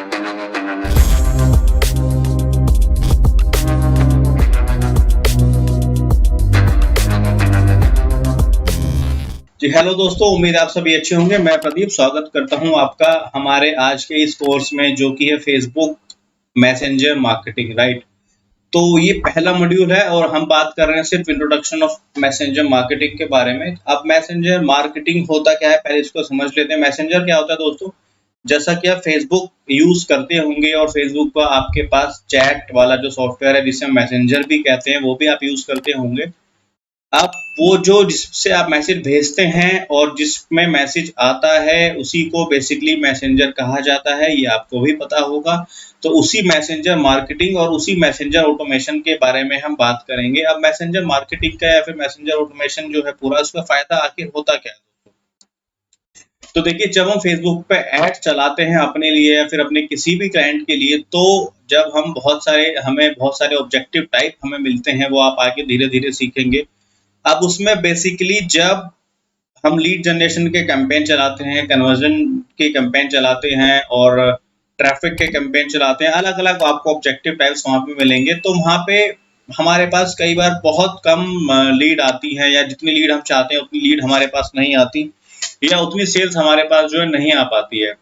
जी hello दोस्तों, उम्मीद आप सभी अच्छे होंगे। मैं प्रदीप स्वागत करता हूं आपका हमारे आज के इस कोर्स में, जो कि है फेसबुक मैसेंजर मार्केटिंग, राइट। तो ये पहला मॉड्यूल है और हम बात कर रहे हैं सिर्फ इंट्रोडक्शन ऑफ मैसेंजर मार्केटिंग के बारे में। अब मैसेंजर मार्केटिंग होता क्या है, पहले इसको समझ लेते हैं। मैसेंजर क्या होता है दोस्तों? जैसा कि आप फेसबुक यूज करते होंगे और फेसबुक पर आपके पास चैट वाला जो सॉफ्टवेयर है, जिसे हम मैसेंजर भी कहते हैं, वो भी आप यूज करते होंगे। आप वो जो जिससे आप मैसेज भेजते हैं और जिसमें मैसेज आता है, उसी को बेसिकली मैसेंजर कहा जाता है, ये आपको भी पता होगा। तो उसी मैसेंजर मार्केटिंग और उसी मैसेंजर ऑटोमेशन के बारे में हम बात करेंगे। अब मैसेंजर मार्केटिंग का या फिर मैसेंजर ऑटोमेशन जो है पूरा, उसका फायदा आखिर होता क्या है? तो देखिए, जब हम फेसबुक पे ऐड चलाते हैं अपने लिए या फिर अपने किसी भी क्लाइंट के लिए, तो जब हम हमें बहुत सारे ऑब्जेक्टिव टाइप हमें मिलते हैं, वो आप आगे धीरे धीरे सीखेंगे। अब उसमें बेसिकली जब हम लीड जनरेशन के कैंपेन चलाते हैं, कन्वर्जन के कैंपेन चलाते हैं और ट्रैफिक के कैंपेन चलाते हैं, अलग-अलग आपको ऑब्जेक्टिव टाइप्स वहाँ पे मिलेंगे। तो वहाँ पे हमारे पास कई बार बहुत कम लीड आती है, या जितनी लीड हम चाहते हैं उतनी लीड हमारे पास नहीं आती, या उतनी सेल्स हमारे पास जो है नहीं आ पाती है,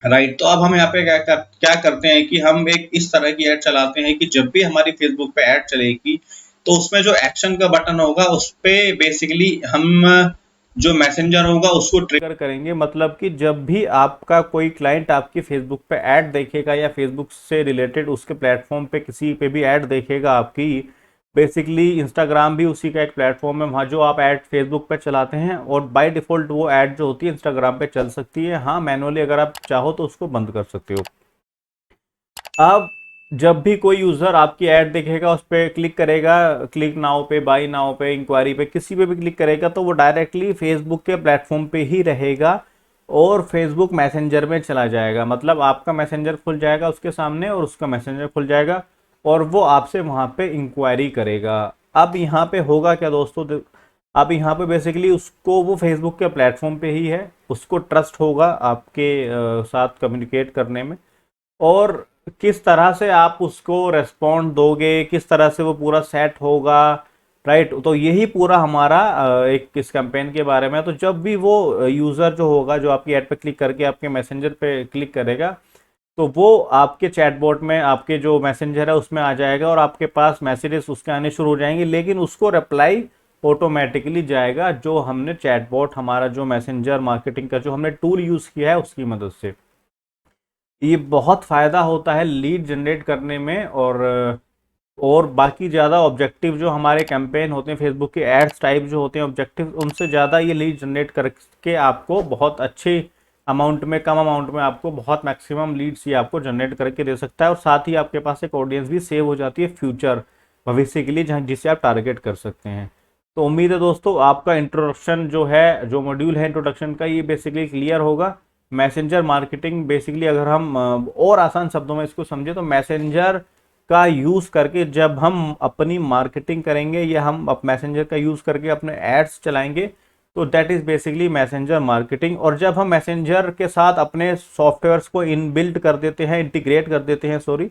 राइट। तो अब हम यहाँ पे क्या करते हैं कि हम एक इस तरह की ऐड चलाते हैं कि जब भी हमारी फेसबुक पे ऐड चलेगी, तो उसमें जो एक्शन का बटन होगा, उस पे बेसिकली हम जो मैसेंजर होगा उसको ट्रिगर करेंगे। मतलब कि जब भी आपका कोई क्लाइंट आपकी फेसबुक पे ऐड देखेगा या फेसबुक से रिलेटेड उसके प्लेटफॉर्म पे किसी पे भी ऐड देखेगा आपकी, बेसिकली इंस्टाग्राम भी उसी का एक प्लेटफॉर्म है, वहाँ जो आप ऐड फेसबुक पे चलाते हैं, और बाय डिफ़ॉल्ट वो ऐड जो होती है इंस्टाग्राम पे चल सकती है। हाँ, मैनुअली अगर आप चाहो तो उसको बंद कर सकते हो। अब जब भी कोई यूज़र आपकी ऐड देखेगा, उस पर क्लिक करेगा, क्लिक नाउ पे, बाई नाउ पे, इंक्वायरी पे, किसी पे भी क्लिक करेगा, तो वो डायरेक्टली फेसबुक के प्लेटफॉर्म पे ही रहेगा और फेसबुक मैसेंजर में चला जाएगा। मतलब आपका मैसेंजर खुल जाएगा उसके सामने और उसका मैसेंजर खुल जाएगा, और वो आपसे वहाँ पे इंक्वायरी करेगा। अब यहाँ पे होगा क्या दोस्तों? अब यहाँ पे बेसिकली उसको, वो फेसबुक के प्लेटफॉर्म पे ही है, उसको ट्रस्ट होगा आपके साथ कम्युनिकेट करने में, और किस तरह से आप उसको रेस्पॉन्ड दोगे, किस तरह से वो पूरा सेट होगा, राइट। तो यही पूरा हमारा एक इस कैंपेन के बारे में है। तो जब भी वो यूज़र जो होगा, जो आपकी ऐड पे क्लिक करके आपके मैसेंजर पे क्लिक करेगा, तो वो आपके चैटबॉट में, आपके जो मैसेंजर है उसमें आ जाएगा और आपके पास मैसेजेस उसके आने शुरू हो जाएंगे, लेकिन उसको रिप्लाई ऑटोमेटिकली जाएगा, जो हमने चैटबॉट, हमारा जो मैसेंजर मार्केटिंग का जो हमने टूल यूज़ किया है उसकी मदद से। ये बहुत फ़ायदा होता है लीड जनरेट करने में, और बाकी ज़्यादा ऑब्जेक्टिव जो हमारे कैंपेन होते हैं, फेसबुक के एड्स टाइप जो होते हैं ऑब्जेक्टिव, उनसे ज़्यादा ये लीड जनरेट करके आपको बहुत अच्छे अमाउंट में, कम अमाउंट में आपको बहुत मैक्सिमम लीड्स ये आपको जनरेट करके दे सकता है। और साथ ही आपके पास एक ऑडियंस भी सेव हो जाती है फ्यूचर, भविष्य के लिए, जहाँ जिसे आप टारगेट कर सकते हैं। तो उम्मीद है दोस्तों आपका इंट्रोडक्शन जो है, जो मॉड्यूल है इंट्रोडक्शन का, ये बेसिकली क्लियर होगा। मैसेंजर मार्केटिंग बेसिकली, अगर हम और आसान शब्दों में इसको समझे, तो मैसेंजर का यूज़ करके जब हम अपनी मार्केटिंग करेंगे, या हम मैसेंजर का यूज़ करके अपने एड्स चलाएंगे, तो that is basically messenger marketing. और जब हम मैसेंजर के साथ अपने सॉफ्टवेयर्स को इनबिल्ट कर देते हैं, इंटीग्रेट कर देते हैं, सॉरी,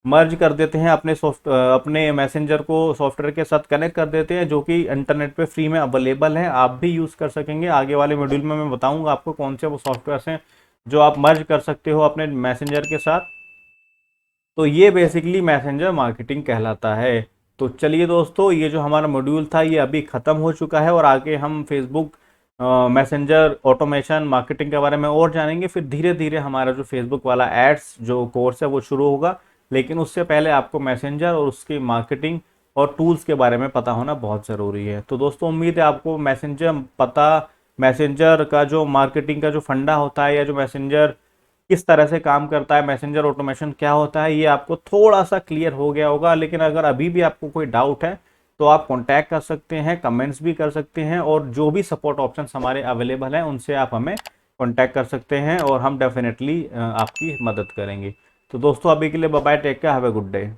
मर्ज कर देते हैं, अपने मैसेंजर को सॉफ्टवेयर के साथ कनेक्ट कर देते हैं, जो कि इंटरनेट पे फ्री में अवेलेबल है, आप भी यूज़ कर सकेंगे। आगे वाले मॉड्यूल में मैं बताऊंगा आपको कौन से वो सॉफ्टवेयर्स हैं जो आप मर्ज कर सकते हो अपने मैसेंजर के साथ। तो ये बेसिकली मैसेंजर मार्केटिंग कहलाता है। तो चलिए दोस्तों, ये जो हमारा मॉड्यूल था ये अभी ख़त्म हो चुका है, और आगे हम फेसबुक मैसेंजर ऑटोमेशन मार्केटिंग के बारे में और जानेंगे। फिर धीरे धीरे हमारा जो फेसबुक वाला एड्स जो कोर्स है वो शुरू होगा, लेकिन उससे पहले आपको मैसेंजर और उसकी मार्केटिंग और टूल्स के बारे में पता होना बहुत ज़रूरी है। तो दोस्तों, उम्मीद है आपको मैसेंजर का जो मार्केटिंग का जो फंडा होता है, या जो मैसेंजर किस तरह से काम करता है, मैसेंजर ऑटोमेशन क्या होता है, ये आपको थोड़ा सा क्लियर हो गया होगा। लेकिन अगर अभी भी आपको कोई डाउट है, तो आप कांटेक्ट कर सकते हैं, कमेंट्स भी कर सकते हैं, और जो भी सपोर्ट ऑप्शन हमारे अवेलेबल हैं उनसे आप हमें कांटेक्ट कर सकते हैं, और हम डेफिनेटली आपकी मदद करेंगे। तो दोस्तों, अभी के लिए bye bye, take care, have a good day.